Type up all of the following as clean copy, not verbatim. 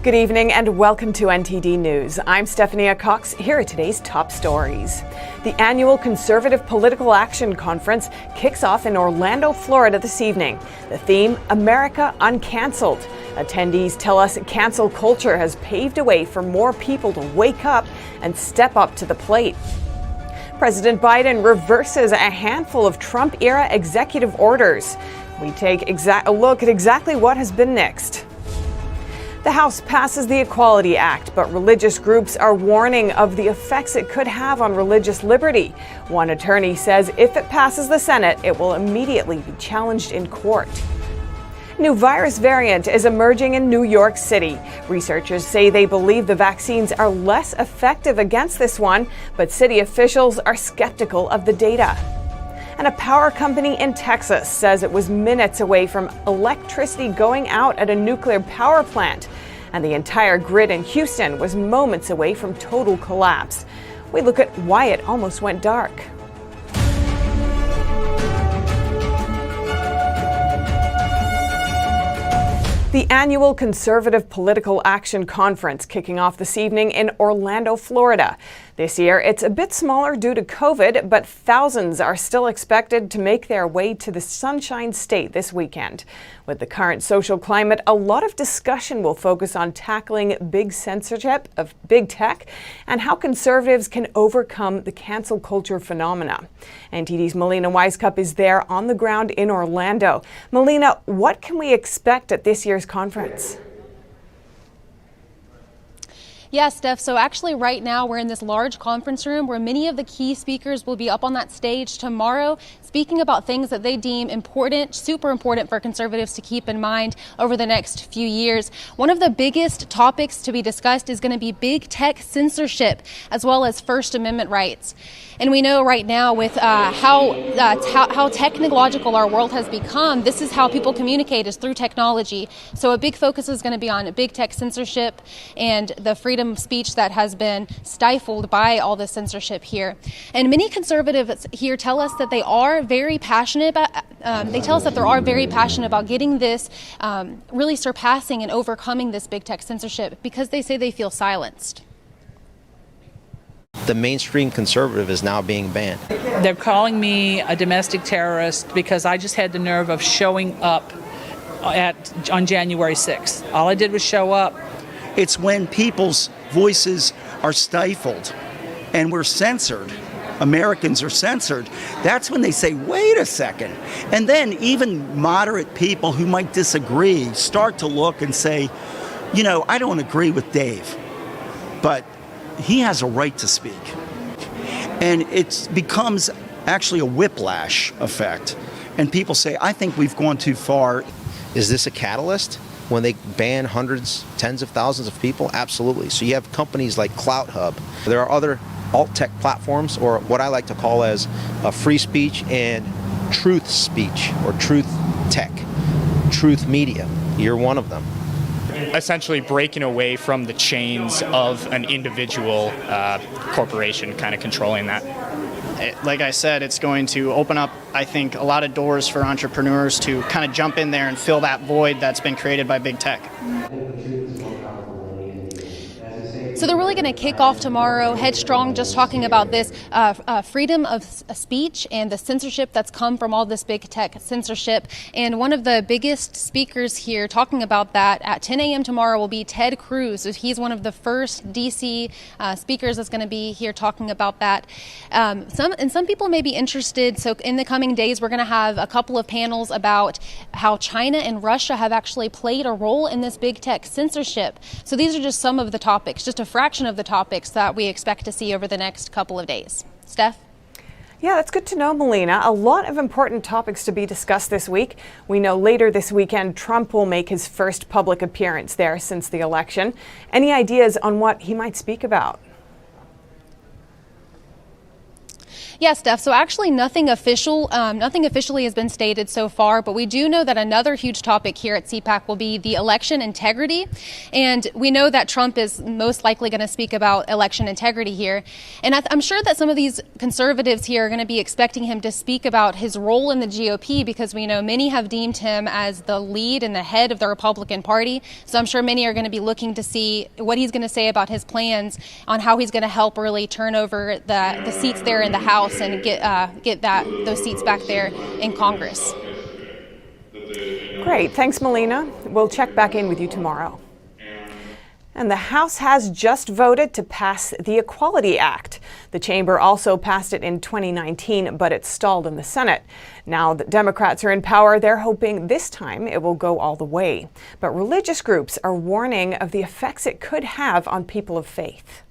Good evening and welcome to NTD News. I'm Stephanie Cox. Here are today's top stories. The annual Conservative Political Action Conference kicks off in Orlando, Florida this evening. The theme, America Uncanceled. Attendees tell us cancel culture has paved a way for more people to wake up and step up to the plate. President Biden reverses a handful of Trump-era executive orders. We take a look at exactly what has been nixed. The House passes the Equality Act, but religious groups are warning of the effects it could have on religious liberty. One attorney says if it passes the Senate, it will immediately be challenged in court. New virus variant is emerging in New York City. Researchers say they believe the vaccines are less effective against this one, but city officials are skeptical of the data. And a power company in Texas says it was minutes away from electricity going out at a nuclear power plant. And the entire grid in Houston was moments away from total collapse. We look at why it almost went dark. The annual Conservative Political Action Conference kicking off this evening in Orlando, Florida. This year, it's a bit smaller due to COVID, but thousands are still expected to make their way to the Sunshine State this weekend. With the current social climate, a lot of discussion will focus on tackling big censorship of big tech and how conservatives can overcome the cancel culture phenomena. NTD's Melina Wisecup is there on the ground in Orlando. Melina, what can we expect at this year's conference? Yeah, Steph. So actually right now we're in this large conference room where many of the key speakers will be up on that stage tomorrow speaking about things that they deem important, super important for conservatives to keep in mind over the next few years. One of the biggest topics to be discussed is going to be big tech censorship as well as First Amendment rights. And we know right now with how technological our world has become, this is how people communicate is through technology. So a big focus is going to be on big tech censorship and the freedom of speech that has been stifled by all the censorship here. And many conservatives here tell us that they are very passionate about, getting this, really surpassing and overcoming this big tech censorship because they say they feel silenced. The mainstream conservative is now being banned. They're calling me a domestic terrorist because I just had the nerve of showing up on January 6th. All I did was show up. It's when people's voices are stifled and we're censored. Americans are censored. That's when they say, wait a second. And then even moderate people who might disagree start to look and say, you know, I don't agree with Dave, but he has a right to speak. And it becomes actually a whiplash effect. And people say, I think we've gone too far. Is this a catalyst when they ban hundreds, tens of thousands of people? Absolutely. So you have companies like CloutHub. There are other alt-tech platforms, or what I like to call as free speech and truth speech, or truth tech, truth media. You're one of them. Essentially breaking away from the chains of an individual corporation kind of controlling that. Like I said, it's going to open up, I think, a lot of doors for entrepreneurs to kind of jump in there and fill that void that's been created by big tech. So they're really going to kick off tomorrow, headstrong, just talking about this freedom of speech and the censorship that's come from all this big tech censorship. And one of the biggest speakers here talking about that at 10 a.m. tomorrow will be Ted Cruz. He's one of the first D.C. speakers that's going to be here talking about that. Some people may be interested. So in the coming days, we're going to have a couple of panels about how China and Russia have actually played a role in this big tech censorship. So these are just some of the topics, just a fraction of the topics that we expect to see over the next couple of days. Steph? Yeah, that's good to know, Melina. A lot of important topics to be discussed this week. We know later this weekend, Trump will make his first public appearance there since the election. Any ideas on what he might speak about? Yes, Steph. So actually nothing officially has been stated so far, but we do know that another huge topic here at CPAC will be the election integrity. And we know that Trump is most likely going to speak about election integrity here. And I'm sure that some of these conservatives here are going to be expecting him to speak about his role in the GOP, because we know many have deemed him as the lead and the head of the Republican Party. So I'm sure many are going to be looking to see what he's going to say about his plans on how he's going to help really turn over the seats there in the House and get those seats back there in Congress. Great. Thanks, Melina. We'll check back in with you tomorrow. And the House has just voted to pass the Equality Act. The chamber also passed it in 2019, but it stalled in the Senate. Now that Democrats are in power, they're hoping this time it will go all the way. But religious groups are warning of the effects it could have on people of faith.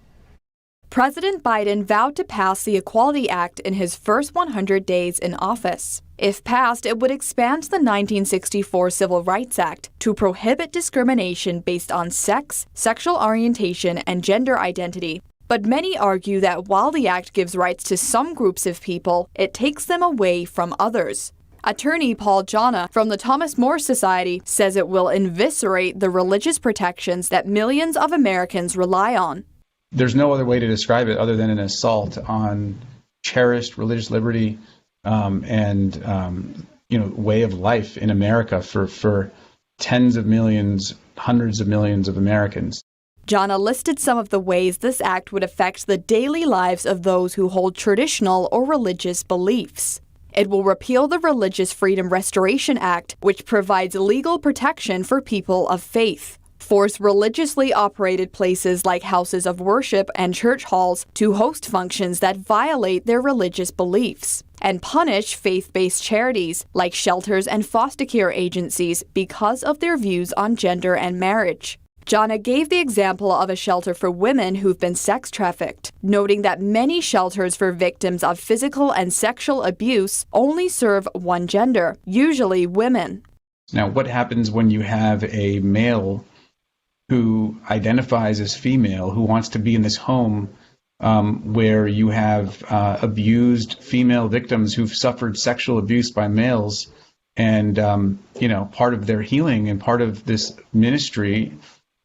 President Biden vowed to pass the Equality Act in his first 100 days in office. If passed, it would expand the 1964 Civil Rights Act to prohibit discrimination based on sex, sexual orientation, and gender identity. But many argue that while the act gives rights to some groups of people, it takes them away from others. Attorney Paul Jonna from the Thomas More Society says it will eviscerate the religious protections that millions of Americans rely on. There's no other way to describe it other than an assault on cherished religious liberty and way of life in America for tens of millions, hundreds of millions of Americans. Jonna listed some of the ways this act would affect the daily lives of those who hold traditional or religious beliefs. It will repeal the Religious Freedom Restoration Act, which provides legal protection for people of faith. Force religiously operated places like houses of worship and church halls to host functions that violate their religious beliefs, and punish faith-based charities like shelters and foster care agencies because of their views on gender and marriage. Jonna gave the example of a shelter for women who've been sex trafficked, noting that many shelters for victims of physical and sexual abuse only serve one gender, usually women. Now, what happens when you have a male who identifies as female, who wants to be in this home where you have abused female victims who've suffered sexual abuse by males, and part of their healing and part of this ministry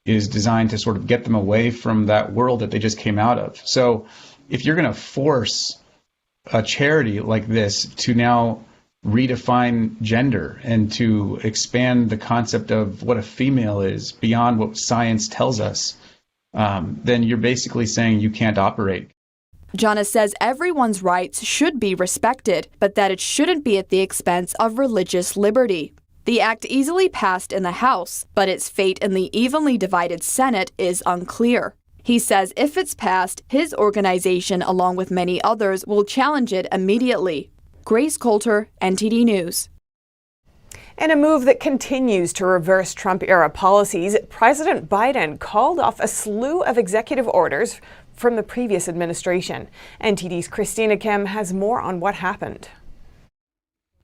is designed to sort of get them away from that world that they just came out of. So if you're going to force a charity like this to now redefine gender and to expand the concept of what a female is beyond what science tells us, then you're basically saying you can't operate. Jonna says everyone's rights should be respected, but that it shouldn't be at the expense of religious liberty. The act easily passed in the House, but its fate in the evenly divided Senate is unclear. He says if it's passed, his organization, along with many others, will challenge it immediately. Grace Coulter, NTD News. In a move that continues to reverse Trump-era policies, President Biden called off a slew of executive orders from the previous administration. NTD's Christina Kim has more on what happened.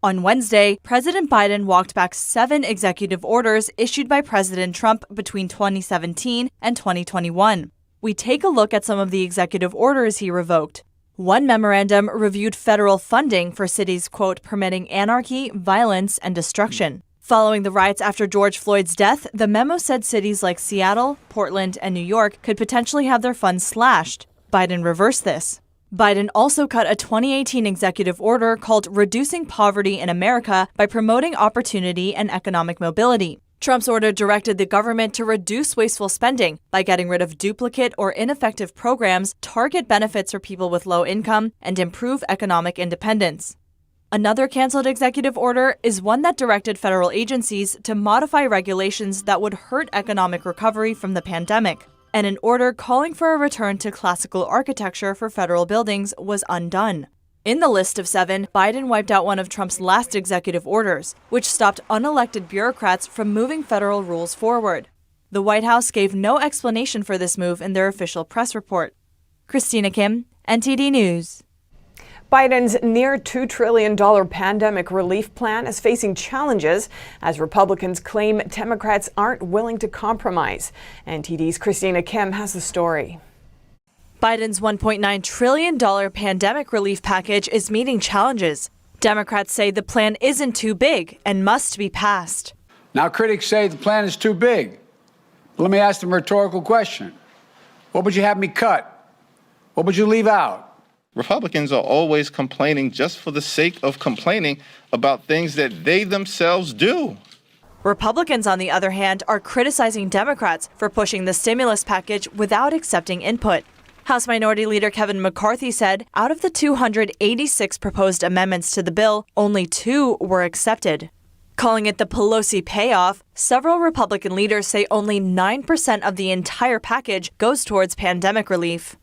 On Wednesday, President Biden walked back 7 executive orders issued by President Trump between 2017 and 2021. We take a look at some of the executive orders he revoked. One memorandum reviewed federal funding for cities, quote, permitting anarchy, violence, and destruction. Following the riots after George Floyd's death, the memo said cities like Seattle, Portland, and New York could potentially have their funds slashed. Biden reversed this. Biden also cut a 2018 executive order called Reducing Poverty in America by Promoting Opportunity and Economic Mobility. Trump's order directed the government to reduce wasteful spending by getting rid of duplicate or ineffective programs, target benefits for people with low income, and improve economic independence. Another canceled executive order is one that directed federal agencies to modify regulations that would hurt economic recovery from the pandemic. And an order calling for a return to classical architecture for federal buildings was undone. In the list of 7, Biden wiped out one of Trump's last executive orders, which stopped unelected bureaucrats from moving federal rules forward. The White House gave no explanation for this move in their official press report. Christina Kim, NTD News. Biden's near $2 trillion pandemic relief plan is facing challenges as Republicans claim Democrats aren't willing to compromise. NTD's Christina Kim has the story. Biden's $1.9 trillion pandemic relief package is meeting challenges. Democrats say the plan isn't too big and must be passed. Now, critics say the plan is too big. Let me ask them a rhetorical question. What would you have me cut? What would you leave out? Republicans are always complaining just for the sake of complaining about things that they themselves do. Republicans, on the other hand, are criticizing Democrats for pushing the stimulus package without accepting input. House Minority Leader Kevin McCarthy said out of the 286 proposed amendments to the bill, only 2 were accepted. Calling it the Pelosi payoff, several Republican leaders say only 9% of the entire package goes towards pandemic relief.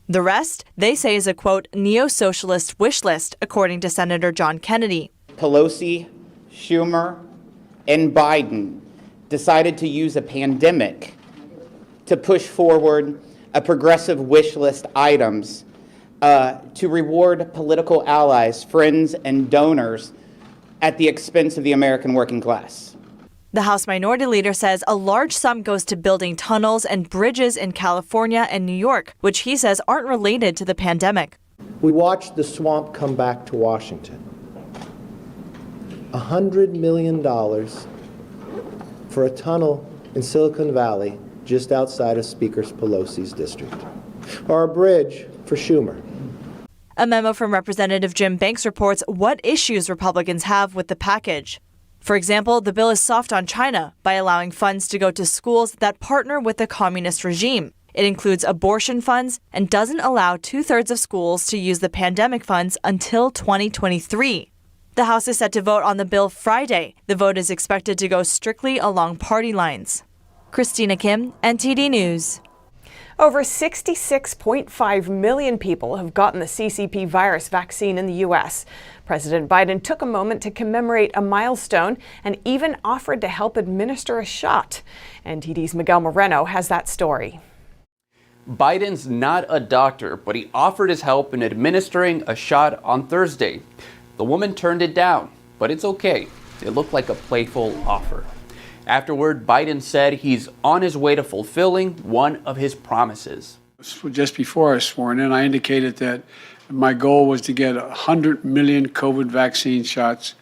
The rest, they say, is a, quote, neo-socialist wish list, according to Senator John Kennedy. Pelosi, Schumer, and Biden decided to use a pandemic to push forward a progressive wish list items to reward political allies, friends, and donors at the expense of the American working class. The House Minority Leader says a large sum goes to building tunnels and bridges in California and New York, which he says aren't related to the pandemic. We watched the swamp come back to Washington. $100 million for a tunnel in Silicon Valley just outside of Speaker Pelosi's district, or a bridge for Schumer. A memo from Representative Jim Banks reports what issues Republicans have with the package. For example, the bill is soft on China by allowing funds to go to schools that partner with the communist regime. It includes abortion funds and doesn't allow 2/3 of schools to use the pandemic funds until 2023. The House is set to vote on the bill Friday. The vote is expected to go strictly along party lines. Christina Kim, NTD News. Over 66.5 million people have gotten the CCP virus vaccine in the U.S. President Biden took a moment to commemorate a milestone and even offered to help administer a shot. NTD's Miguel Moreno has that story. Biden's not a doctor, but he offered his help in administering a shot on Thursday. The woman turned it down, but it's okay. It looked like a playful offer. Afterward, Biden said he's on his way to fulfilling one of his promises. Just before I was sworn in, I indicated that my goal was to get 100 million COVID vaccine shots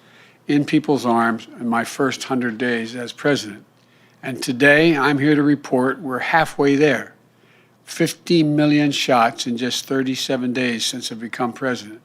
in people's arms in my first 100 days as president. And today, I'm here to report we're halfway there. 50 million shots in just 37 days since I've become president.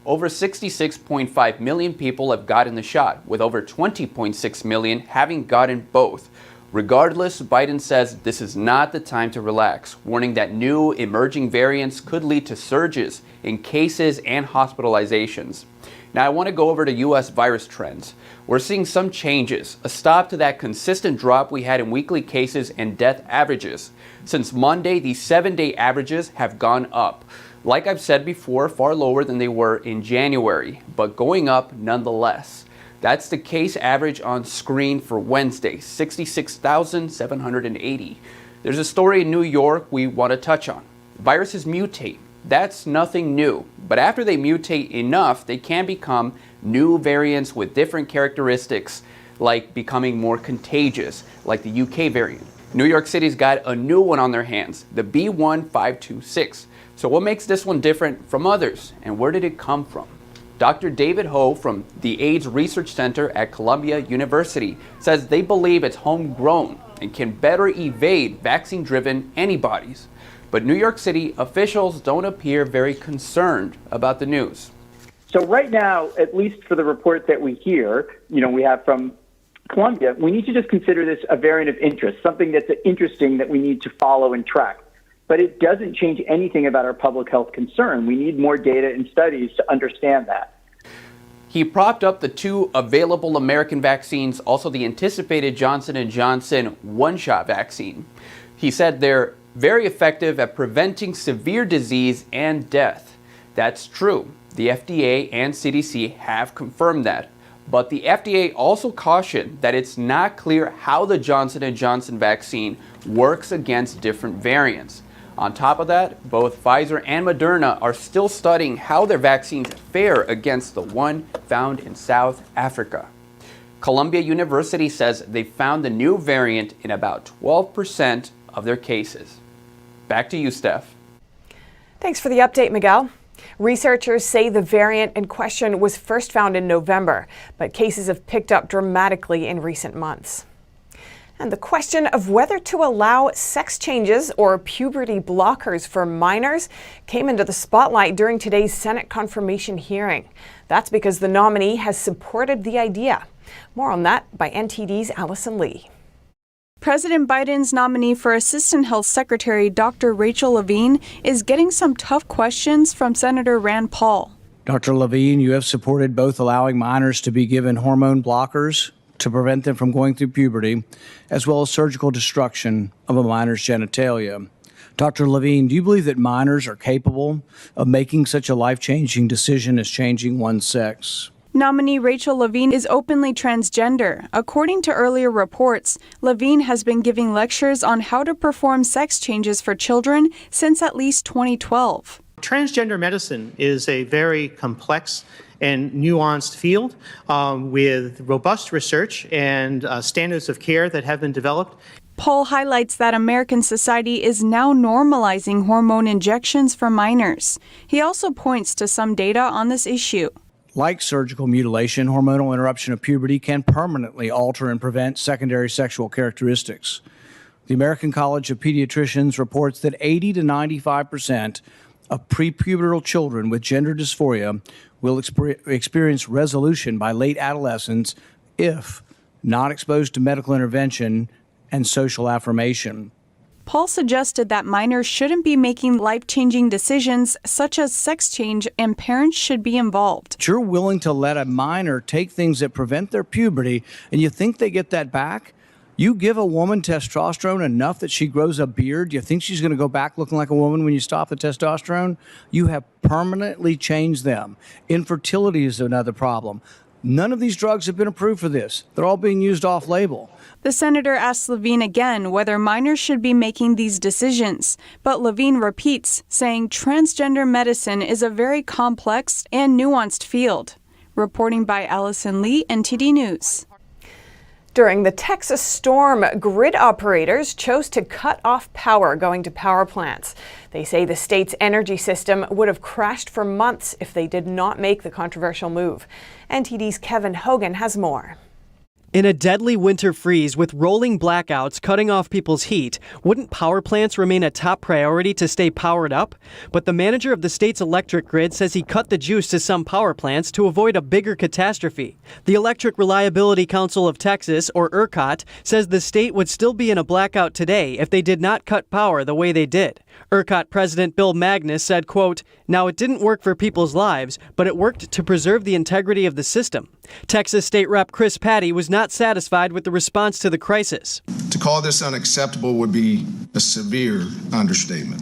Over 66.5 million people have gotten the shot, with over 20.6 million having gotten both. Regardless, Biden says this is not the time to relax, warning that new emerging variants could lead to surges in cases and hospitalizations. Now, I want to go over to U.S. virus trends. We're seeing some changes, a stop to that consistent drop we had in weekly cases and death averages. Since Monday, these 7-day averages have gone up. Like I've said before, far lower than they were in January, but going up nonetheless. That's the case average on screen for Wednesday, 66,780. There's a story in New York we want to touch on. Viruses mutate. That's nothing new, but after they mutate enough, they can become new variants with different characteristics, like becoming more contagious, like the UK variant. New York City's got a new one on their hands, the B.1.526. So what makes this one different from others, and where did it come from? Dr. David Ho from the AIDS Research Center at Columbia University says they believe it's homegrown and can better evade vaccine-driven antibodies. But New York City officials don't appear very concerned about the news. So right now, at least for the report that we hear, we have from Columbia, we need to just consider this a variant of interest, something that's interesting that we need to follow and track. But it doesn't change anything about our public health concern. We need more data and studies to understand that. He propped up the 2 available American vaccines, also the anticipated Johnson & Johnson one-shot vaccine. He said they're very effective at preventing severe disease and death. That's true. The FDA and CDC have confirmed that. But the FDA also cautioned that it's not clear how the Johnson & Johnson vaccine works against different variants. On top of that, both Pfizer and Moderna are still studying how their vaccines fare against the one found in South Africa. Columbia University says they found the new variant in about 12% of their cases. Back to you, Steph. Thanks for the update, Miguel. Researchers say the variant in question was first found in November, but cases have picked up dramatically in recent months. And the question of whether to allow sex changes or puberty blockers for minors came into the spotlight during today's Senate confirmation hearing. That's because the nominee has supported the idea. More on that by NTD's Allison Lee. President Biden's nominee for Assistant Health Secretary, Dr. Rachel Levine, is getting some tough questions from Senator Rand Paul. Dr. Levine, you have supported both allowing minors to be given hormone blockers to prevent them from going through puberty, as well as surgical destruction of a minor's genitalia. Dr. Levine, do you believe that minors are capable of making such a life-changing decision as changing one's sex? Nominee Rachel Levine is openly transgender. According to earlier reports, Levine has been giving lectures on how to perform sex changes for children since at least 2012. Transgender medicine is a very complex and nuanced field with robust research and standards of care that have been developed. Paul highlights that American society is now normalizing hormone injections for minors. He also points to some data on this issue. Like surgical mutilation, hormonal interruption of puberty can permanently alter and prevent secondary sexual characteristics. The American College of Pediatricians reports that 80 to 95% of prepubertal children with gender dysphoria will experience resolution by late adolescence if not exposed to medical intervention and social affirmation. Paul suggested that minors shouldn't be making life-changing decisions such as sex change, and parents should be involved. You're willing to let a minor take things that prevent their puberty, and you think they get that back? You give a woman testosterone enough that she grows a beard, you think she's going to go back looking like a woman when you stop the testosterone? You have permanently changed them. Infertility is another problem. None of these drugs have been approved for this. They're all being used off-label. The senator asked Levine again whether minors should be making these decisions, but Levine repeats, saying transgender medicine is a very complex and nuanced field. Reporting by Allison Lee, NTD News. During the Texas storm, grid operators chose to cut off power going to power plants. They say the state's energy system would have crashed for months if they did not make the controversial move. NTD's Kevin Hogan has more. In a deadly winter freeze with rolling blackouts cutting off people's heat, wouldn't power plants remain a top priority to stay powered up? But the manager of the state's electric grid says he cut the juice to some power plants to avoid a bigger catastrophe. The Electric Reliability Council of Texas, or ERCOT, says the state would still be in a blackout today if they did not cut power the way they did. ERCOT President Bill Magnus said, quote, "Now it didn't work for people's lives, but it worked to preserve the integrity of the system." Texas State Rep Chris Patty was not satisfied with the response to the crisis. To call this unacceptable would be a severe understatement.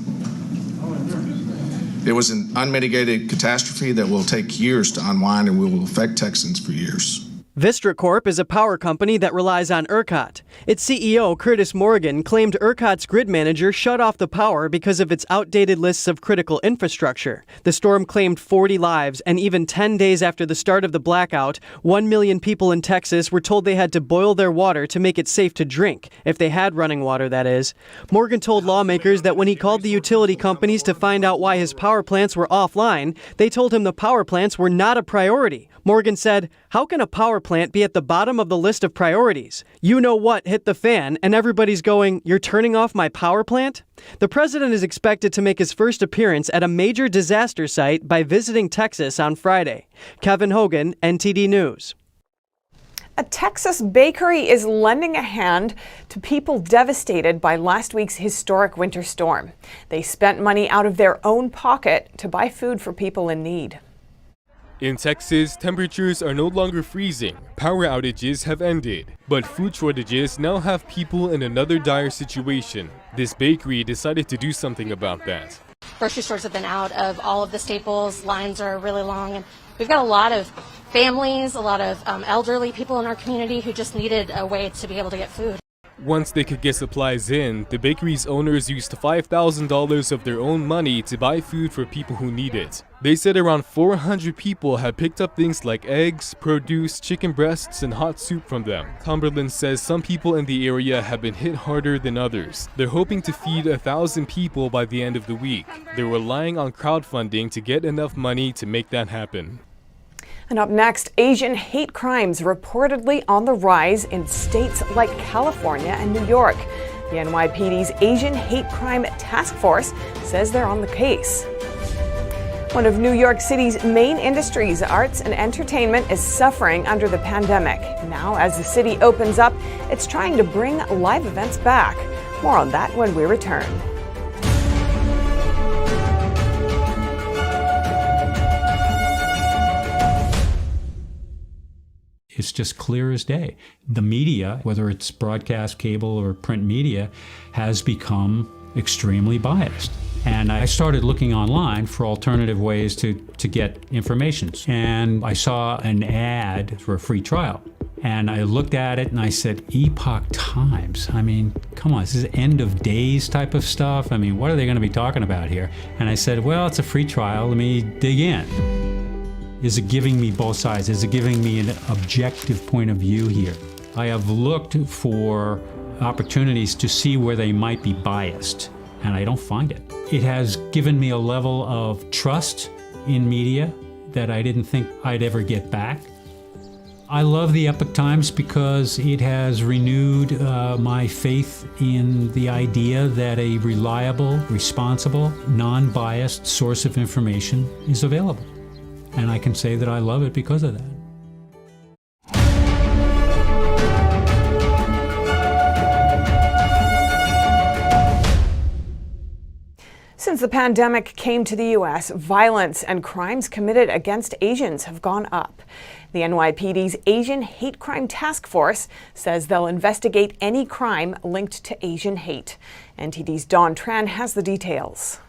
It was an unmitigated catastrophe that will take years to unwind and will affect Texans for years. Vistra Corp is a power company that relies on ERCOT. Its CEO, Curtis Morgan, claimed ERCOT's grid manager shut off the power because of its outdated lists of critical infrastructure. The storm claimed 40 lives, and even 10 days after the start of the blackout, 1 million people in Texas were told they had to boil their water to make it safe to drink, if they had running water, that is. Morgan told lawmakers that when he called the utility companies to find out why his power plants were offline, they told him the power plants were not a priority. Morgan said, "How can a power plant be at the bottom of the list of priorities? You know what hit the fan, and everybody's going, 'You're turning off my power plant?'" The president is expected to make his first appearance at a major disaster site by visiting Texas on Friday. Kevin Hogan, NTD News. A Texas bakery is lending a hand to people devastated by last week's historic winter storm. They spent money out of their own pocket to buy food for people in need. In Texas, temperatures are no longer freezing, power outages have ended, but food shortages now have people in another dire situation. This bakery decided to do something about that. Grocery stores have been out of all of the staples, lines are really long, and we've got a lot of families, a lot of elderly people in our community who just needed a way to be able to get food. Once they could get supplies in, the bakery's owners used $5,000 of their own money to buy food for people who need it. They said around 400 people had picked up things like eggs, produce, chicken breasts, and hot soup from them. Cumberland says some people in the area have been hit harder than others. They're hoping to feed 1,000 people by the end of the week. They're relying on crowdfunding to get enough money to make that happen. And up next, Asian hate crimes reportedly on the rise in states like California and New York. The NYPD's Asian Hate Crime Task Force says they're on the case. One of New York City's main industries, arts and entertainment, is suffering under the pandemic. Now, as the city opens up, it's trying to bring live events back. More on that when we return. It's just clear as day. The media, whether it's broadcast, cable, or print media, has become extremely biased. And I started looking online for alternative ways to get information. And I saw an ad for a free trial. And I looked at it and I said, Epoch Times? I mean, come on, this is end of days type of stuff. I mean, what are they going to be talking about here? And I said, well, it's a free trial. Let me dig in. Is it giving me both sides? Is it giving me an objective point of view here? I have looked for opportunities to see where they might be biased, and I don't find it. It has given me a level of trust in media that I didn't think I'd ever get back. I love the Epoch Times because it has renewed my faith in the idea that a reliable, responsible, non-biased source of information is available. And I can say that I love it because of that. Since the pandemic came to the U.S., violence and crimes committed against Asians have gone up. The NYPD's Asian Hate Crime Task Force says they'll investigate any crime linked to Asian hate. NTD's Dawn Tran has the details.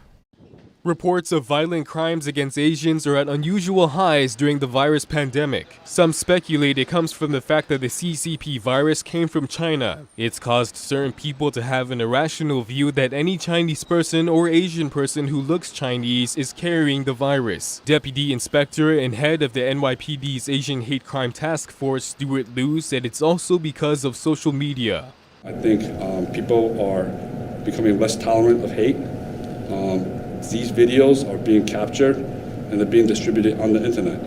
Reports of violent crimes against Asians are at unusual highs during the virus pandemic. Some speculate it comes from the fact that the CCP virus came from China. It's caused certain people to have an irrational view that any Chinese person or Asian person who looks Chinese is carrying the virus. Deputy Inspector and head of the NYPD's Asian Hate Crime Task Force, Stuart Liu, said it's also because of social media. I think people are becoming less tolerant of hate. These videos are being captured and they're being distributed on the internet,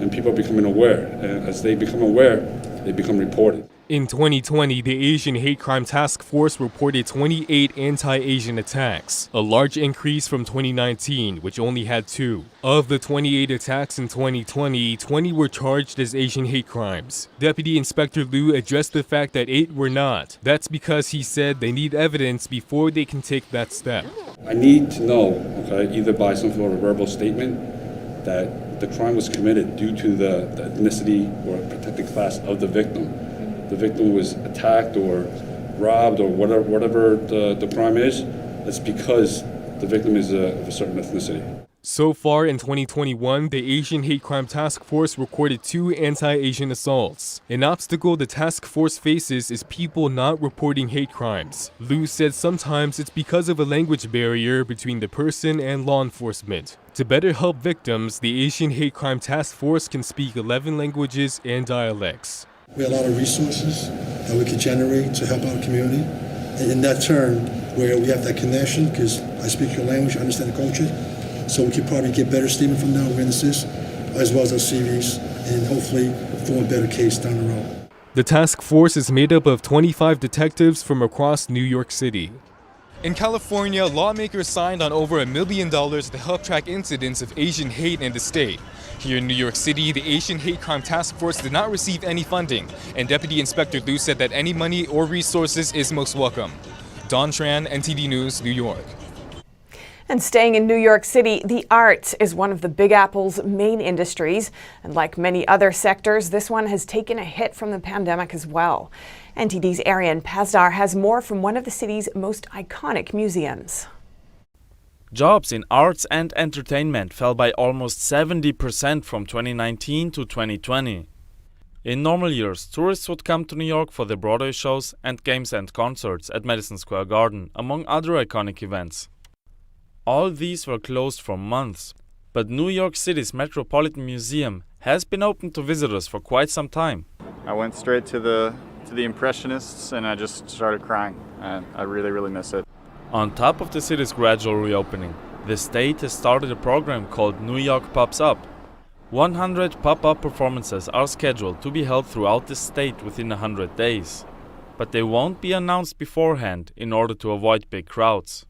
and people are becoming aware. And as they become aware, they become reported. In 2020, the Asian Hate Crime Task Force reported 28 anti-Asian attacks, a large increase from 2019, which only had 2. Of the 28 attacks in 2020, 20 were charged as Asian hate crimes. Deputy Inspector Liu addressed the fact that 8 were not. That's because he said they need evidence before they can take that step. I need to know, either by some sort of verbal statement, that the crime was committed due to the ethnicity or protected class of the victim. The victim was attacked or robbed or whatever the crime is, that's because the victim is of a certain ethnicity. So far in 2021, the Asian Hate Crime Task Force recorded 2 anti-Asian assaults. An obstacle the task force faces is people not reporting hate crimes. Liu said sometimes it's because of a language barrier between the person and law enforcement. To better help victims, the Asian Hate Crime Task Force can speak 11 languages and dialects. We have a lot of resources that we can generate to help our community. And in that turn, where we have that connection, because I speak your language, I understand the culture, so we can probably get better statement from our witnesses, as well as our CVs, and hopefully form a better case down the road. The task force is made up of 25 detectives from across New York City. In California, lawmakers signed on over $1 million to help track incidents of Asian hate in the state. Here in New York City, the Asian Hate Crime Task Force did not receive any funding, and Deputy Inspector Liu said that any money or resources is most welcome. Dawn Tran, NTD News, New York. And staying in New York City, the arts is one of the Big Apple's main industries. And like many other sectors, this one has taken a hit from the pandemic as well. NTD's Arian Pazdar has more from one of the city's most iconic museums. Jobs in arts and entertainment fell by almost 70% from 2019 to 2020. In normal years, tourists would come to New York for the Broadway shows and games and concerts at Madison Square Garden, among other iconic events. All these were closed for months. But New York City's Metropolitan Museum has been open to visitors for quite some time. I went straight to the Impressionists and I just started crying. I really miss it. On top of the city's gradual reopening, the state has started a program called New York Pops Up. 100 pop-up performances are scheduled to be held throughout the state within 100 days. But they won't be announced beforehand in order to avoid big crowds.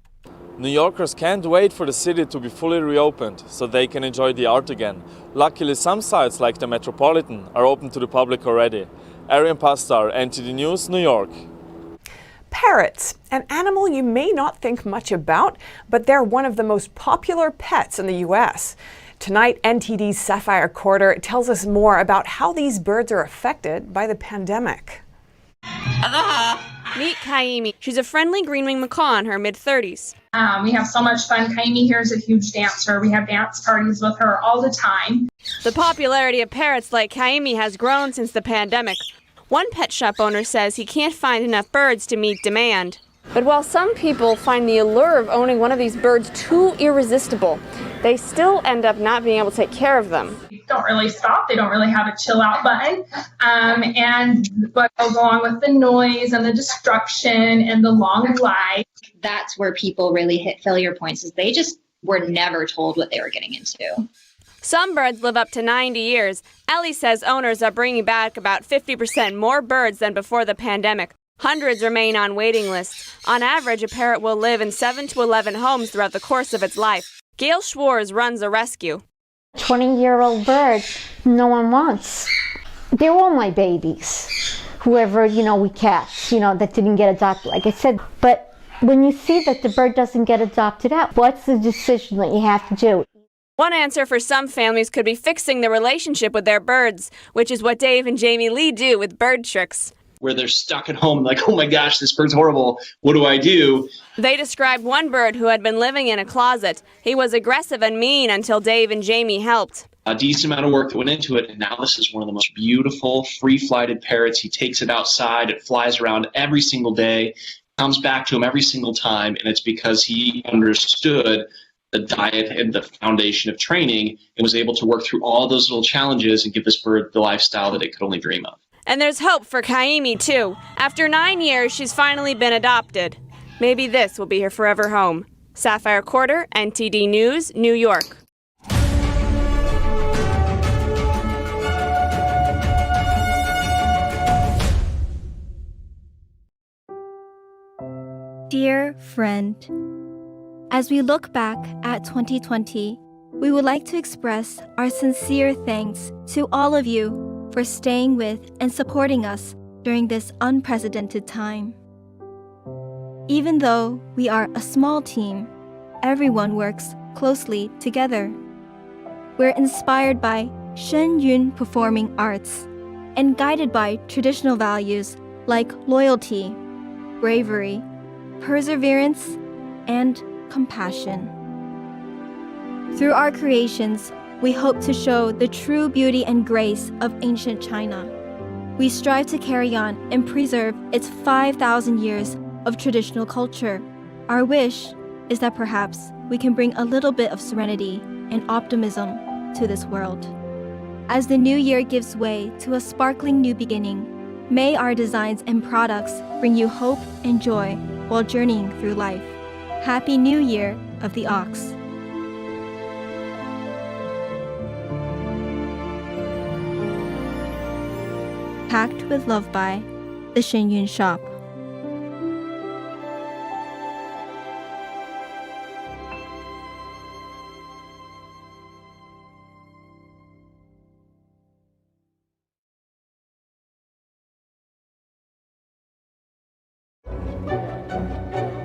New Yorkers can't wait for the city to be fully reopened so they can enjoy the art again. Luckily, some sites like the Metropolitan are open to the public already. Arian Pastar, NTD News, New York. Parrots, an animal you may not think much about, but they're one of the most popular pets in the U.S. Tonight, NTD's Sapphire Quarter tells us more about how these birds are affected by the pandemic. Meet Kaimi. She's a friendly green-winged macaw in her mid-30s. We have so much fun. Kaimi here is a huge dancer. We have dance parties with her all the time. The popularity of parrots like Kaimi has grown since the pandemic. One pet shop owner says he can't find enough birds to meet demand. But while some people find the allure of owning one of these birds too irresistible, they still end up not being able to take care of them. Don't really stop. They don't really have a chill out button. And what goes along with the noise and the destruction and the long life. That's where people really hit failure points, is they just were never told what they were getting into. Some birds live up to 90 years. Ellie says owners are bringing back about 50% more birds than before the pandemic. Hundreds remain on waiting lists. On average, a parrot will live in 7 to 11 homes throughout the course of its life. Gail Schwartz runs a rescue. 20-year-old birds no one wants. They're all my babies. Whoever, we catch, that didn't get adopted, like I said. But when you see that the bird doesn't get adopted out, what's the decision that you have to do? One answer for some families could be fixing the relationship with their birds, which is what Dave and Jamie Lee do with Bird Tricks. Where they're stuck at home like, oh my gosh, this bird's horrible. What do I do? They described one bird who had been living in a closet. He was aggressive and mean until Dave and Jamie helped. A decent amount of work that went into it, and now this is one of the most beautiful free-flighted parrots. He takes it outside, it flies around every single day, comes back to him every single time, and it's because he understood the diet and the foundation of training and was able to work through all those little challenges and give this bird the lifestyle that it could only dream of. And there's hope for Kaimi, too. After 9 years, she's finally been adopted. Maybe this will be her forever home. Sapphire Quarter, NTD News, New York. Dear friend, as we look back at 2020, we would like to express our sincere thanks to all of you for staying with and supporting us during this unprecedented time. Even though we are a small team, everyone works closely together. We're inspired by Shen Yun Performing Arts and guided by traditional values like loyalty, bravery, perseverance, and compassion. Through our creations, we hope to show the true beauty and grace of ancient China. We strive to carry on and preserve its 5,000 years of traditional culture. Our wish is that perhaps we can bring a little bit of serenity and optimism to this world. As the new year gives way to a sparkling new beginning, may our designs and products bring you hope and joy while journeying through life. Happy New Year of the Ox. Packed with love by the Shen Yun Shop.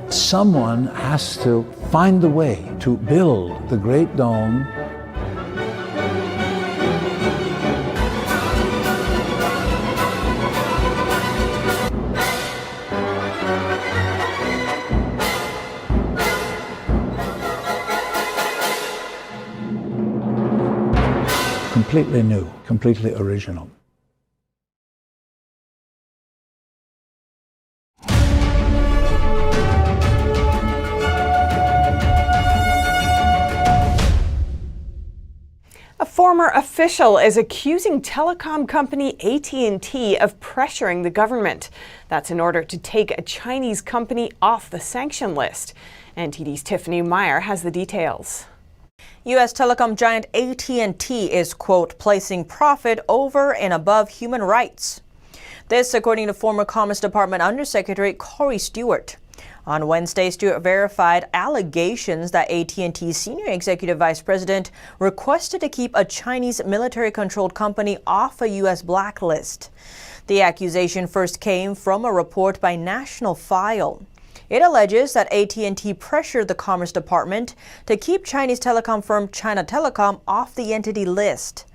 Someone has to find the way to build the Great Dome. Completely new, completely original. former official is accusing telecom company AT&T of pressuring the government. That's in order to take a Chinese company off the sanction list. NTD's Tiffany Meyer has the details. U.S. telecom giant AT&T is, quote, placing profit over and above human rights. This, according to former Commerce Department Undersecretary Corey Stewart. On Wednesday, Stewart verified allegations that AT&T's senior executive vice president requested to keep a Chinese military-controlled company off a U.S. blacklist. The accusation first came from a report by National File. It alleges that AT&T pressured the Commerce Department to keep Chinese telecom firm China Telecom off the entity list.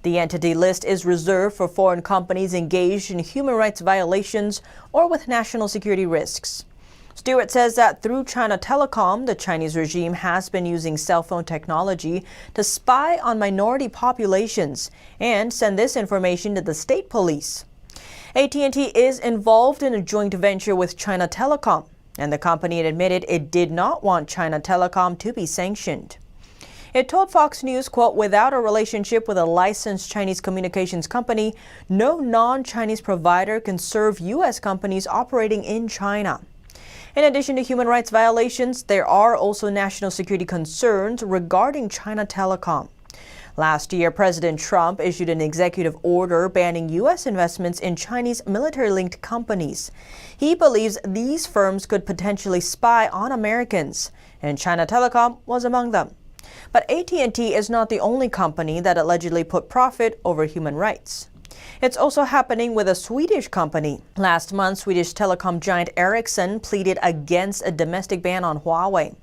The entity list is reserved for foreign companies engaged in human rights violations or with national security risks. Stewart says that through China Telecom, the Chinese regime has been using cell phone technology to spy on minority populations and send this information to the state police. AT&T is involved in a joint venture with China Telecom, and the company admitted it did not want China Telecom to be sanctioned. It told Fox News, quote, without a relationship with a licensed Chinese communications company, no non-Chinese provider can serve U.S. companies operating in China. In addition to human rights violations, there are also national security concerns regarding China Telecom. Last year, President Trump issued an executive order banning U.S. investments in Chinese military-linked companies. He believes these firms could potentially spy on Americans, and China Telecom was among them. But AT&T is not the only company that allegedly put profit over human rights. It's also happening with a Swedish company. Last month, Swedish telecom giant Ericsson pleaded against a domestic ban on Huawei.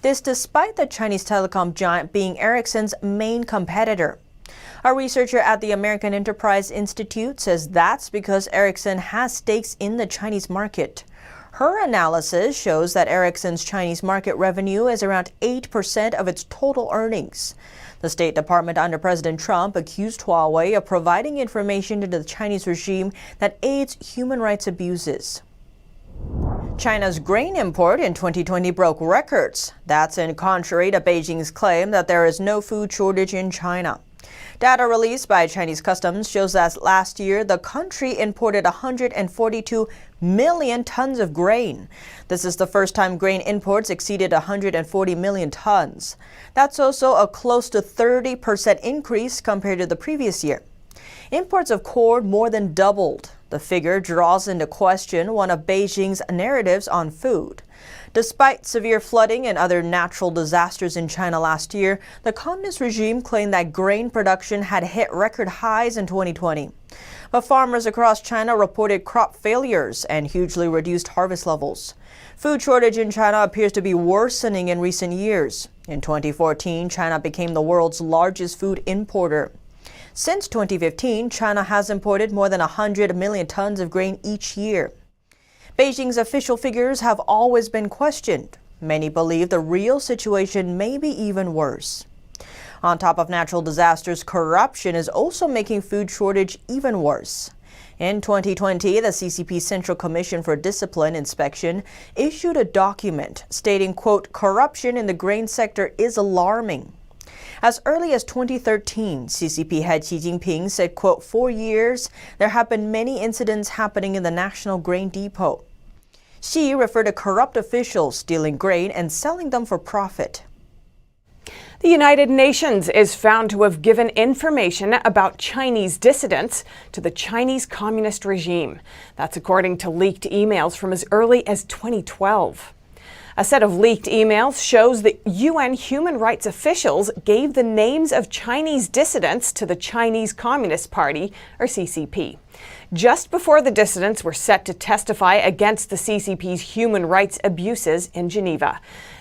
This despite the Chinese telecom giant being Ericsson's main competitor. A researcher at the American Enterprise Institute says that's because Ericsson has stakes in the Chinese market. Her analysis shows that Ericsson's Chinese market revenue is around 8% of its total earnings. The State Department under President Trump accused Huawei of providing information to the Chinese regime that aids human rights abuses. China's grain import in 2020 broke records. That's in contrary to Beijing's claim that there is no food shortage in China. Data released by Chinese Customs shows that last year, the country imported 142 million tons of grain. This is the first time grain imports exceeded 140 million tons. That's also a close to 30% increase compared to the previous year. Imports of corn more than doubled. The figure draws into question one of Beijing's narratives on food. Despite severe flooding and other natural disasters in China last year, the communist regime claimed that grain production had hit record highs in 2020. But farmers across China reported crop failures and hugely reduced harvest levels. Food shortage in China appears to be worsening in recent years. In 2014, China became the world's largest food importer. Since 2015, China has imported more than 100 million tons of grain each year. Beijing's official figures have always been questioned. Many believe the real situation may be even worse. On top of natural disasters, corruption is also making food shortage even worse. In 2020, the CCP Central Commission for Discipline Inspection issued a document stating, quote, corruption in the grain sector is alarming. As early as 2013, CCP head Xi Jinping said, quote, for years, there have been many incidents happening in the National Grain Depot. Xi referred to corrupt officials stealing grain and selling them for profit. The United Nations is found to have given information about Chinese dissidents to the Chinese communist regime. That's according to leaked emails from as early as 2012. A set of leaked emails shows that UN human rights officials gave the names of Chinese dissidents to the Chinese Communist Party, or CCP, just before the dissidents were set to testify against the CCP's human rights abuses in Geneva.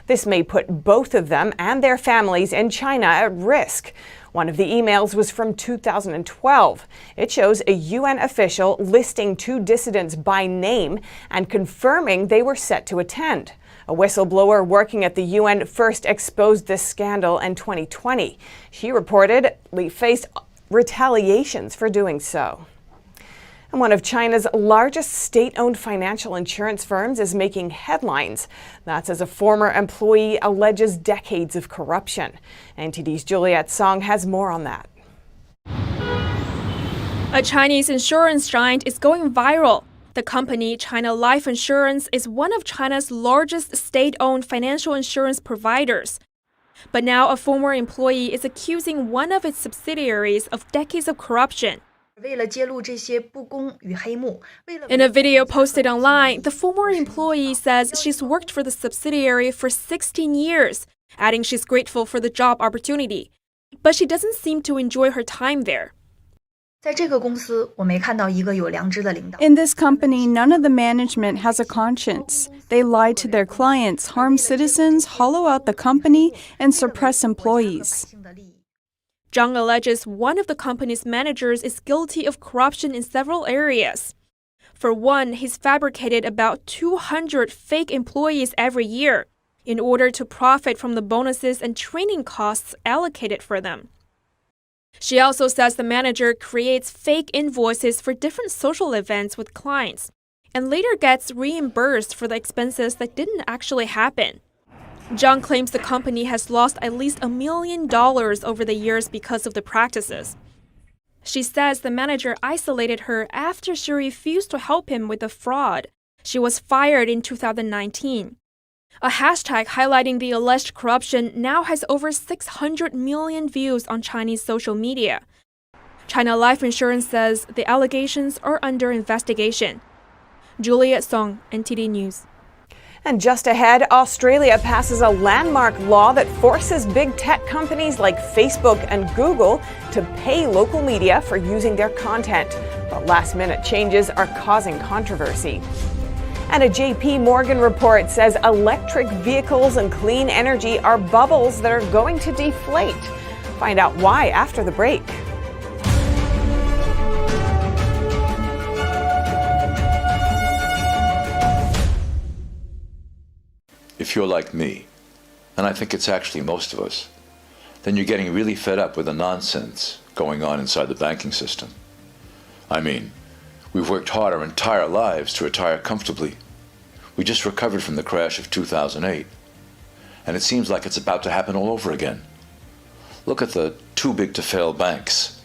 This may put both of them and their families in China at risk. One of the emails was from 2012. It shows a UN official listing 2 dissidents by name and confirming they were set to attend. A whistleblower working at the UN first exposed this scandal in 2020. She reportedly faced retaliations for doing so. And one of China's largest state-owned financial insurance firms is making headlines. That's as a former employee alleges decades of corruption. NTD's Juliet Song has more on that. A Chinese insurance giant is going viral. The company, China Life Insurance, is one of China's largest state-owned financial insurance providers. But now a former employee is accusing one of its subsidiaries of decades of corruption. In a video posted online, the former employee says she's worked for the subsidiary for 16 years, adding she's grateful for the job opportunity. But she doesn't seem to enjoy her time there. In this company, none of the management has a conscience. They lie to their clients, harm citizens, hollow out the company, and suppress employees. Zhang alleges one of the company's managers is guilty of corruption in several areas. For one, he's fabricated about 200 fake employees every year in order to profit from the bonuses and training costs allocated for them. She also says the manager creates fake invoices for different social events with clients and later gets reimbursed for the expenses that didn't actually happen. Zhang claims the company has lost at least $1 million over the years because of the practices. She says the manager isolated her after she refused to help him with the fraud. She was fired in 2019. A hashtag highlighting the alleged corruption now has over 600 million views on Chinese social media. China Life Insurance says the allegations are under investigation. Juliet Song, NTD News. And just ahead, Australia passes a landmark law that forces big tech companies like Facebook and Google to pay local media for using their content. But last-minute changes are causing controversy. And a JP Morgan report says electric vehicles and clean energy are bubbles that are going to deflate. Find out why after the break. If you're like me, and I think it's actually most of us, then you're getting really fed up with the nonsense going on inside the banking system. I mean, we've worked hard our entire lives to retire comfortably. We just recovered from the crash of 2008, and it seems like it's about to happen all over again. Look at the too-big-to-fail banks.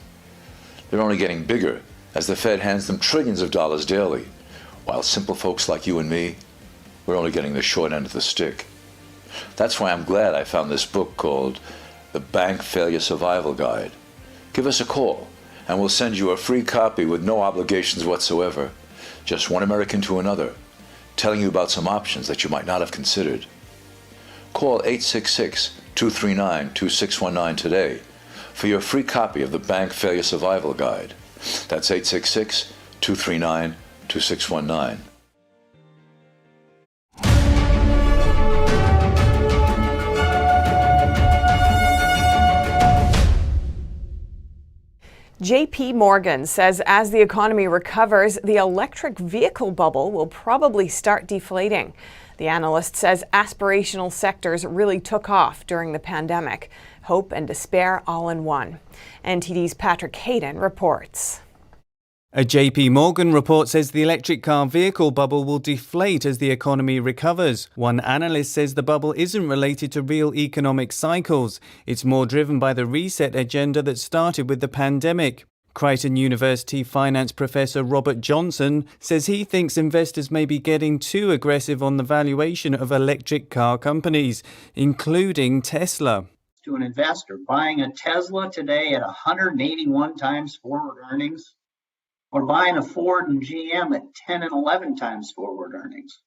They're only getting bigger as the Fed hands them trillions of dollars daily, while simple folks like you and me, we're only getting the short end of the stick. That's why I'm glad I found this book called The Bank Failure Survival Guide. Give us a call, and we'll send you a free copy with no obligations whatsoever. Just one American to another, telling you about some options that you might not have considered. Call 866-239-2619 today for your free copy of the Bank Failure Survival Guide. That's 866-239-2619. JP Morgan says as the economy recovers, the electric vehicle bubble will probably start deflating. The analyst says aspirational sectors really took off during the pandemic. Hope and despair all in one. NTD's Patrick Hayden reports. A JP Morgan report says the electric car vehicle bubble will deflate as the economy recovers. One analyst says the bubble isn't related to real economic cycles. It's more driven by the reset agenda that started with the pandemic. Creighton University finance professor Robert Johnson says he thinks investors may be getting too aggressive on the valuation of electric car companies, including Tesla. To an investor, buying a Tesla today at 181 times forward earnings, or buying a Ford and GM at 10 and 11 times forward earnings.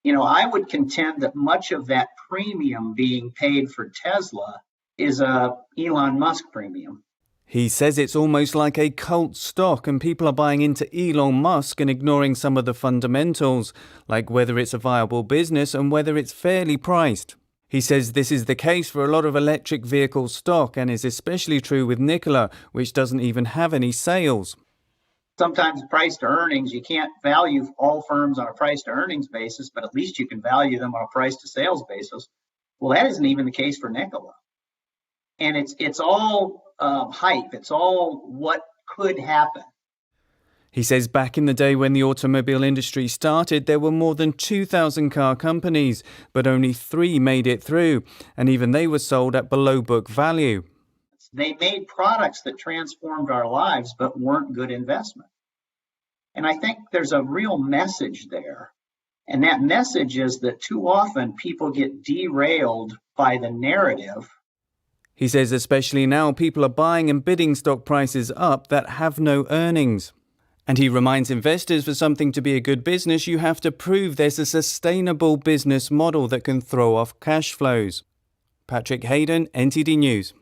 I would contend that much of that premium being paid for Tesla is a Elon Musk premium. He says it's almost like a cult stock and people are buying into Elon Musk and ignoring some of the fundamentals, like whether it's a viable business and whether it's fairly priced. He says this is the case for a lot of electric vehicle stock and is especially true with Nikola, which doesn't even have any sales. Sometimes price to earnings, you can't value all firms on a price to earnings basis, but at least you can value them on a price to sales basis. Well, that isn't even the case for Nikola. And it's all hype. It's all what could happen. He says back in the day when the automobile industry started, there were more than 2,000 car companies, but only 3 made it through, and even they were sold at below book value. They made products that transformed our lives but weren't good investment. And I think there's a real message there. And that message is that too often people get derailed by the narrative. He says especially now people are buying and bidding stock prices up that have no earnings. And he reminds investors for something to be a good business, you have to prove there's a sustainable business model that can throw off cash flows. Patrick Hayden, NTD News.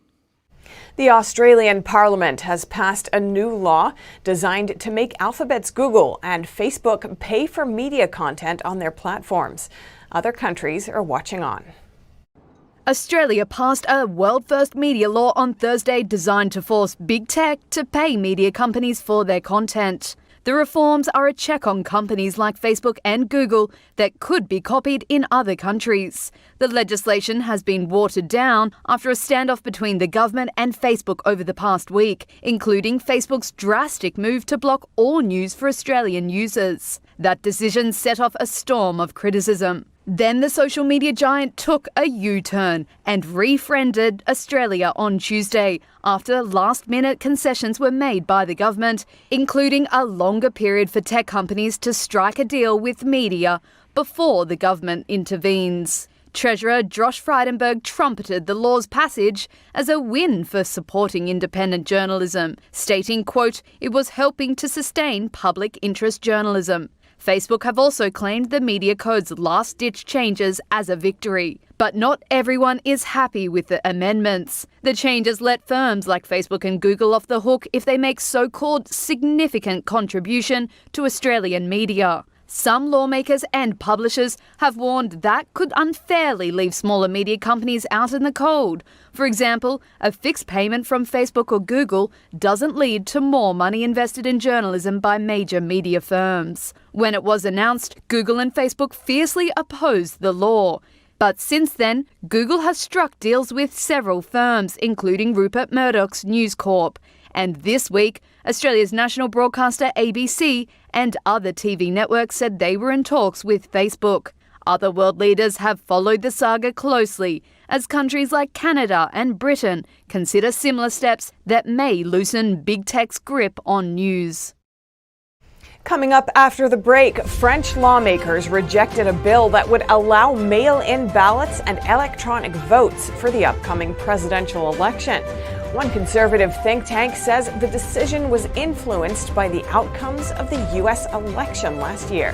The Australian Parliament has passed a new law designed to make Alphabet's Google and Facebook pay for media content on their platforms. Other countries are watching on. Australia passed a world-first media law on Thursday designed to force big tech to pay media companies for their content. The reforms are a check on companies like Facebook and Google that could be copied in other countries. The legislation has been watered down after a standoff between the government and Facebook over the past week, including Facebook's drastic move to block all news for Australian users. That decision set off a storm of criticism. Then the social media giant took a U-turn and refriended Australia on Tuesday after last-minute concessions were made by the government, including a longer period for tech companies to strike a deal with media before the government intervenes. Treasurer Josh Frydenberg trumpeted the law's passage as a win for supporting independent journalism, stating, quote, it was helping to sustain public interest journalism. Facebook have also claimed the Media Code's last-ditch changes as a victory. But not everyone is happy with the amendments. The changes let firms like Facebook and Google off the hook if they make so-called significant contribution to Australian media. Some lawmakers and publishers have warned that could unfairly leave smaller media companies out in the cold. For example, a fixed payment from Facebook or Google doesn't lead to more money invested in journalism by major media firms. When it was announced, Google and Facebook fiercely opposed the law. But since then, Google has struck deals with several firms, including Rupert Murdoch's News Corp. And this week, Australia's national broadcaster ABC and other TV networks said they were in talks with Facebook. Other world leaders have followed the saga closely, as countries like Canada and Britain consider similar steps that may loosen big tech's grip on news. Coming up after the break, French lawmakers rejected a bill that would allow mail-in ballots and electronic votes for the upcoming presidential election. One conservative think tank says the decision was influenced by the outcomes of the U.S. election last year.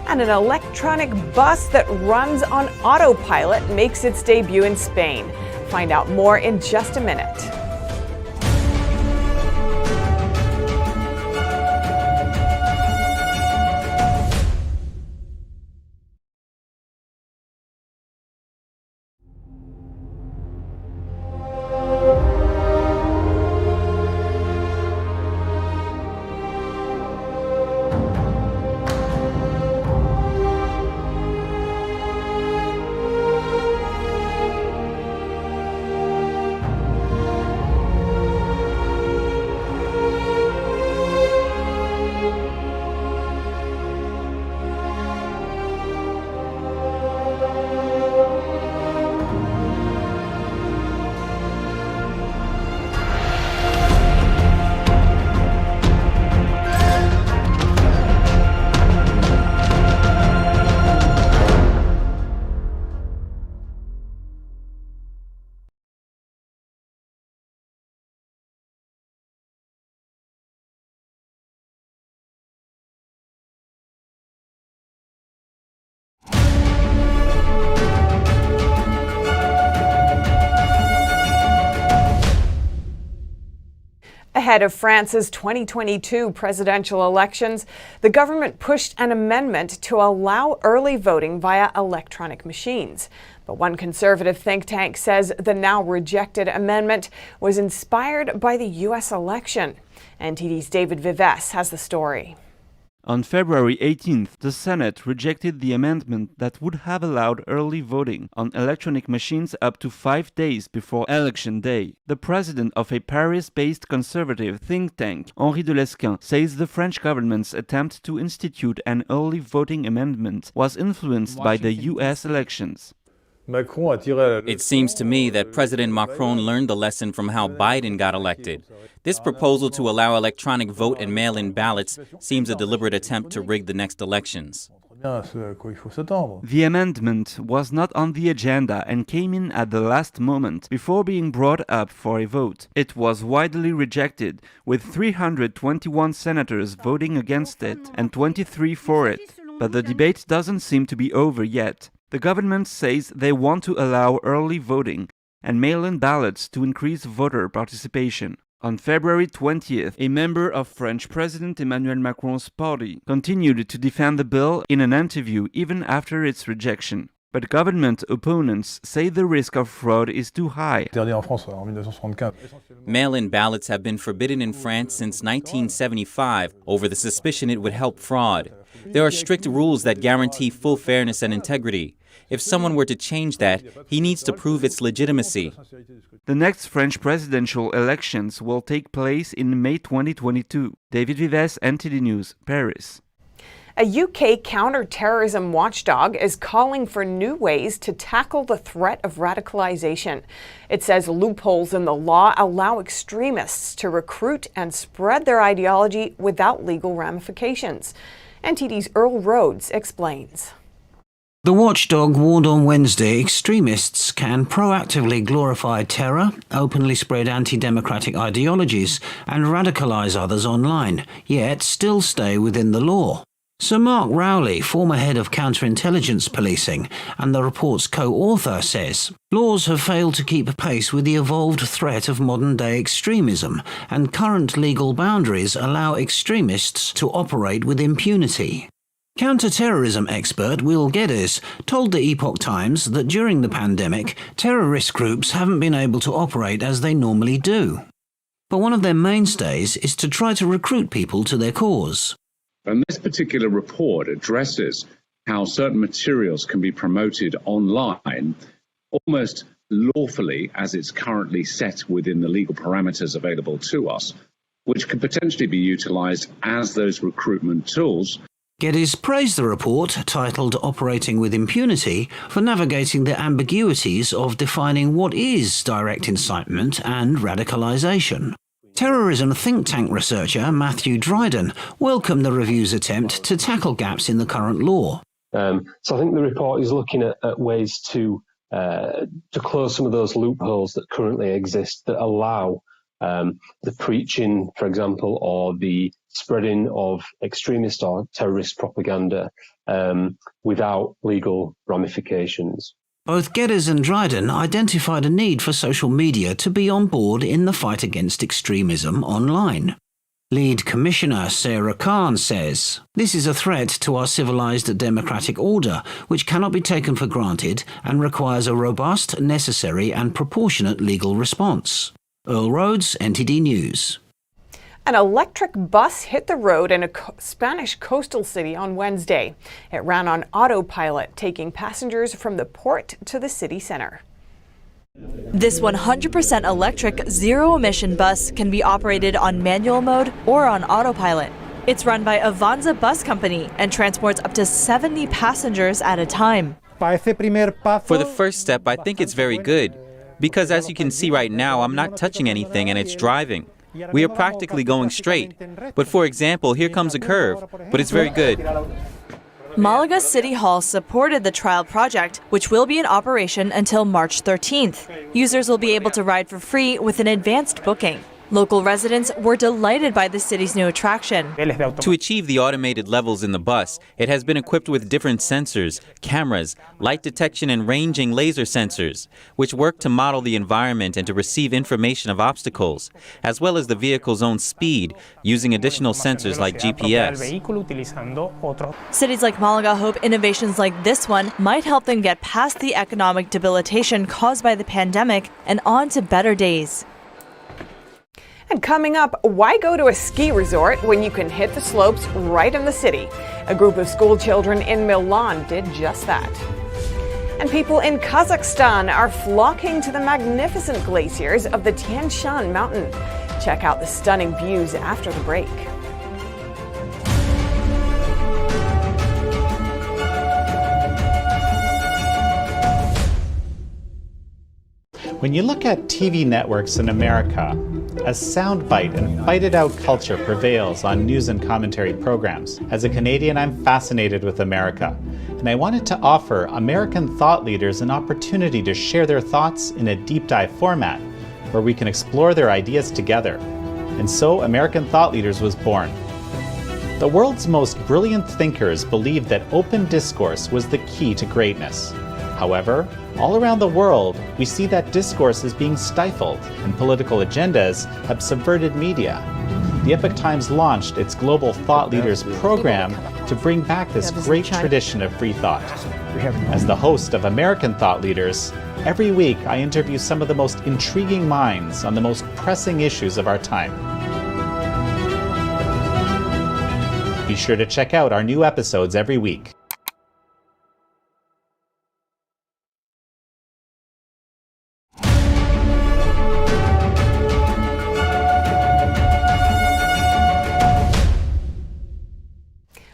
And an electronic bus that runs on autopilot makes its debut in Spain. Find out more in just a minute. Ahead of France's 2022 presidential elections, the government pushed an amendment to allow early voting via electronic machines. But one conservative think tank says the now rejected amendment was inspired by the U.S. election. NTD's David Vives has the story. On February 18th, the Senate rejected the amendment that would have allowed early voting on electronic machines up to 5 days before Election Day. The president of a Paris-based conservative think tank, Henri de Lesquen, says the French government's attempt to institute an early voting amendment was influenced by the U.S. elections. It seems to me that President Macron learned the lesson from how Biden got elected. This proposal to allow electronic vote and mail-in ballots seems a deliberate attempt to rig the next elections. The amendment was not on the agenda and came in at the last moment before being brought up for a vote. It was widely rejected, with 321 senators voting against it and 23 for it. But the debate doesn't seem to be over yet. The government says they want to allow early voting and mail-in ballots to increase voter participation. On February 20th, a member of French President Emmanuel Macron's party continued to defend the bill in an interview even after its rejection. But government opponents say the risk of fraud is too high. Mail-in ballots have been forbidden in France since 1975 over the suspicion it would help fraud. There are strict rules that guarantee full fairness and integrity. If someone were to change that, he needs to prove its legitimacy. The next French presidential elections will take place in May 2022. David Vives, NTD News, Paris. A UK counter-terrorism watchdog is calling for new ways to tackle the threat of radicalization. It says loopholes in the law allow extremists to recruit and spread their ideology without legal ramifications. NTD's Earl Rhodes explains. The watchdog warned on Wednesday extremists can proactively glorify terror, openly spread anti-democratic ideologies, and radicalise others online, yet still stay within the law. Sir Mark Rowley, former head of counterintelligence policing and the report's co-author, says laws have failed to keep pace with the evolved threat of modern-day extremism, and current legal boundaries allow extremists to operate with impunity. Counter-terrorism expert Will Geddes told the Epoch Times that during the pandemic, terrorist groups haven't been able to operate as they normally do. But one of their mainstays is to try to recruit people to their cause. And this particular report addresses how certain materials can be promoted online almost lawfully as it's currently set within the legal parameters available to us, which could potentially be utilised as those recruitment tools. Geddes praised the report, titled Operating with Impunity, for navigating the ambiguities of defining what is direct incitement and radicalisation. Terrorism think tank researcher Matthew Dryden welcomed the review's attempt to tackle gaps in the current law. So I think the report is looking at ways to close some of those loopholes that currently exist that allow the preaching, for example, or the spreading of extremist or terrorist propaganda without legal ramifications. Both Geddes and Dryden identified a need for social media to be on board in the fight against extremism online. Lead Commissioner Sarah Khan says, "This is a threat to our civilised democratic order, which cannot be taken for granted and requires a robust, necessary and proportionate legal response." Earl Rhodes, NTD News. An electric bus hit the road in a Spanish coastal city on Wednesday. It ran on autopilot, taking passengers from the port to the city center. This 100% electric, zero-emission bus can be operated on manual mode or on autopilot. It's run by Avanza Bus Company and transports up to 70 passengers at a time. For the first step, I think it's very good, because as you can see right now, I'm not touching anything and it's driving. We are practically going straight. But for example, here comes a curve, but it's very good. Malaga City Hall supported the trial project, which will be in operation until March 13th. Users will be able to ride for free with an advanced booking. Local residents were delighted by the city's new attraction. To achieve the automated levels in the bus, it has been equipped with different sensors, cameras, light detection and ranging laser sensors, which work to model the environment and to receive information of obstacles, as well as the vehicle's own speed, using additional sensors like GPS. Cities like Malaga hope innovations like this one might help them get past the economic debilitation caused by the pandemic and on to better days. And coming up, why go to a ski resort when you can hit the slopes right in the city? A group of school children in Milan did just that. And people in Kazakhstan are flocking to the magnificent glaciers of the Tian Shan mountain. Check out the stunning views after the break. When you look at TV networks in America, a soundbite and fight-it-out culture prevails on news and commentary programs. As a Canadian, I'm fascinated with America, and I wanted to offer American thought leaders an opportunity to share their thoughts in a deep dive format, where we can explore their ideas together. And so American Thought Leaders was born. The world's most brilliant thinkers believed that open discourse was the key to greatness. However, all around the world, we see that discourse is being stifled and political agendas have subverted media. The Epoch Times launched its Global Thought Leaders program to bring back this great tradition of free thought. As the host of American Thought Leaders, every week I interview some of the most intriguing minds on the most pressing issues of our time. Be sure to check out our new episodes every week.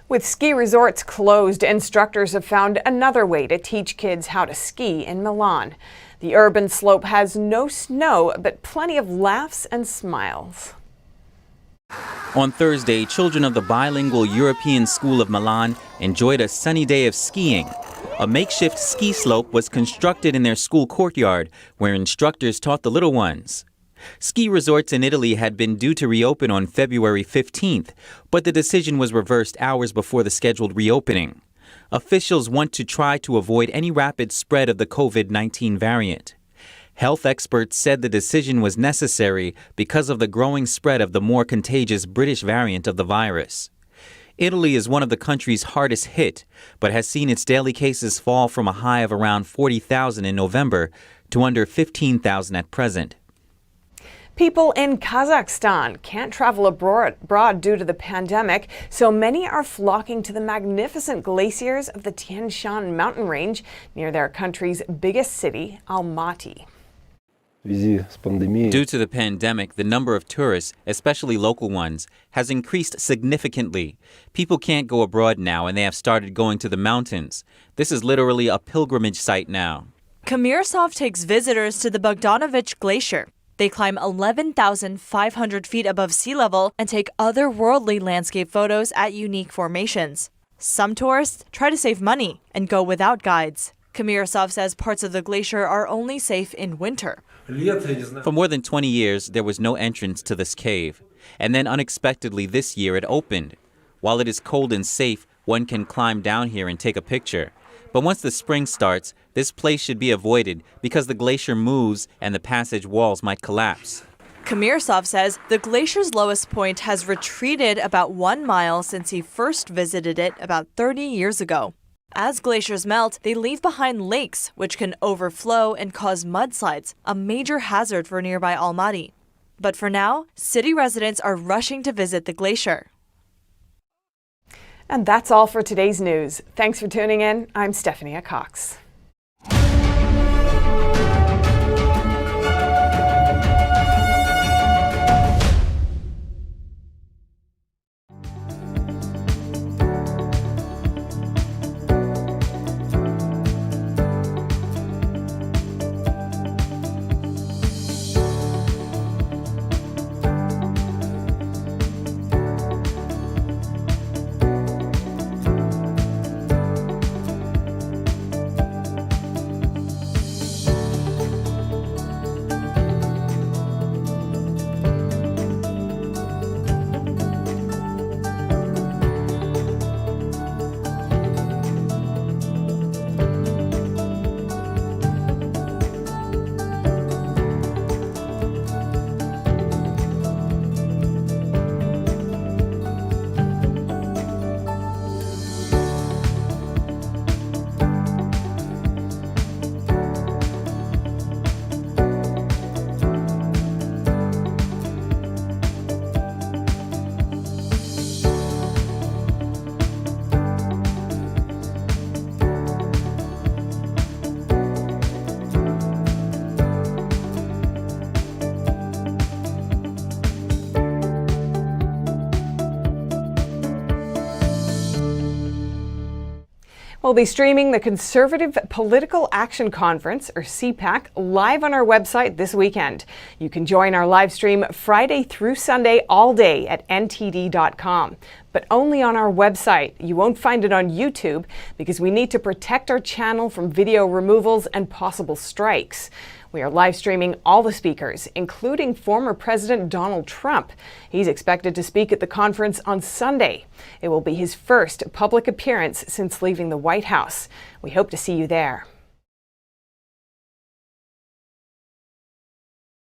With ski resorts closed, instructors have found another way to teach kids how to ski in Milan. The urban slope has no snow, but plenty of laughs and smiles. On Thursday, children of the bilingual European School of Milan enjoyed a sunny day of skiing. A makeshift ski slope was constructed in their school courtyard, where instructors taught the little ones. Ski resorts in Italy had been due to reopen on February 15th, but the decision was reversed hours before the scheduled reopening. Officials want to try to avoid any rapid spread of the COVID-19 variant. Health experts said the decision was necessary because of the growing spread of the more contagious British variant of the virus. Italy is one of the countries hardest hit, but has seen its daily cases fall from a high of around 40,000 in November to under 15,000 at present. People in Kazakhstan can't travel abroad due to the pandemic, so many are flocking to the magnificent glaciers of the Tian Shan mountain range near their country's biggest city, Almaty. Due to the pandemic, the number of tourists, especially local ones, has increased significantly. People can't go abroad now, and they have started going to the mountains. This is literally a pilgrimage site now. Kamirsov takes visitors to the Bogdanovich Glacier. They climb 11,500 feet above sea level and take otherworldly landscape photos at unique formations. Some tourists try to save money and go without guides. Kamirsov says parts of the glacier are only safe in winter. For more than 20 years, there was no entrance to this cave. And then unexpectedly this year it opened. While it is cold and safe, one can climb down here and take a picture. But once the spring starts, this place should be avoided because the glacier moves and the passage walls might collapse. Kamirsov says the glacier's lowest point has retreated about 1 mile since he first visited it about 30 years ago. As glaciers melt, they leave behind lakes, which can overflow and cause mudslides, a major hazard for nearby Almaty. But for now, city residents are rushing to visit the glacier. And that's all for today's news. Thanks for tuning in. I'm Stephanie Cox. We'll be streaming the Conservative Political Action Conference, or CPAC, live on our website this weekend. You can join our live stream Friday through Sunday all day at ntd.com, but only on our website. You won't find it on YouTube because we need to protect our channel from video removals and possible strikes. We are live streaming all the speakers, including former President Donald Trump. He's expected to speak at the conference on Sunday. It will be his first public appearance since leaving the White House. We hope to see you there.